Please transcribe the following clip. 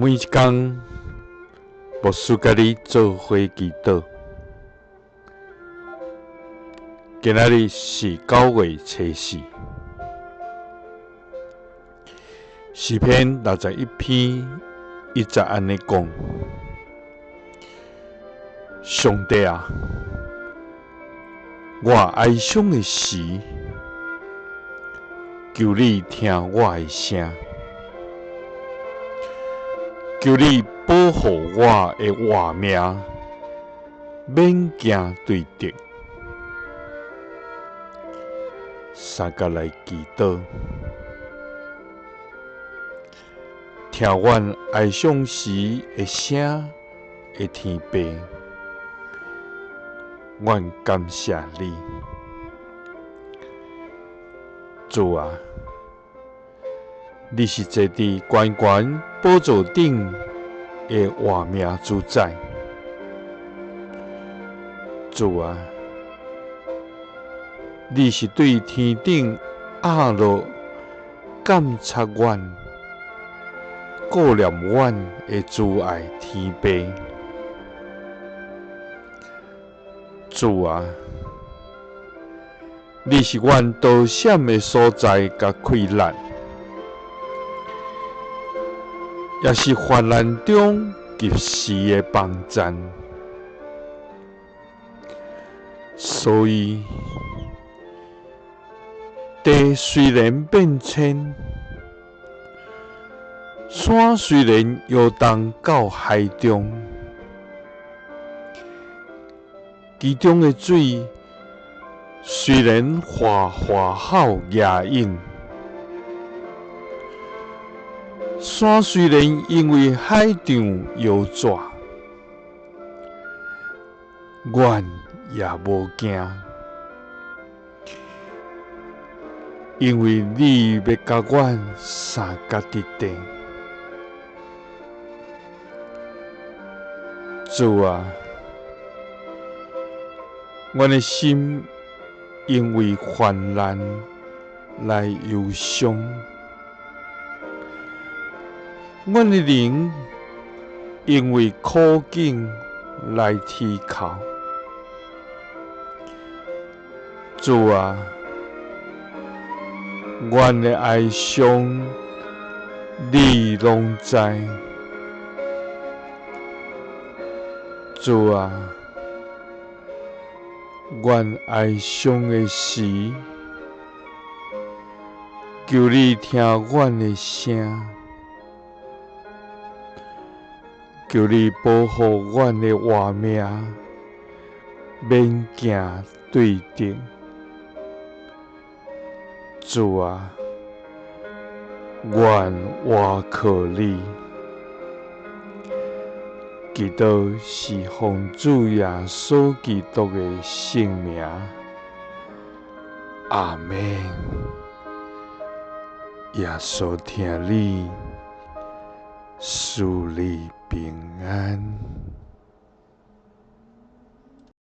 每一天，牧师甲你做伙祈祷。今仔日是9月初4，诗篇61篇1安尼讲：上帝啊，我哀伤的时，求你听我的声，求你保护我的活命，免惊对敌。三甲来祈祷，听阮哀伤时的声的天父，阮感谢你，主啊，你是坐伫悬悬宝座顶的活命主宰，主啊，你是对天顶压落监察阮、顾念阮的慈爱天父。主啊，你是阮逃闪的所在甲溃烂，也是患难中及时的帮赞。所以，地虽然变迁，山虽然摇动到海中，其中的水虽然哗好野涌，山虽然因为海涨摇逝，阮也无惊，因为你要甲阮三角伫地。主啊，阮的心因为患难来忧伤，阮的灵因为苦境来啼哭。主啊，阮的哀伤你拢知。主啊，阮哀伤的时，求你听阮的声，求你保护阮的活命，免惊对敌。主啊，阮倚靠你。祈祷是奉主耶稣基督的圣名，阿们。耶稣听你，赐你平安。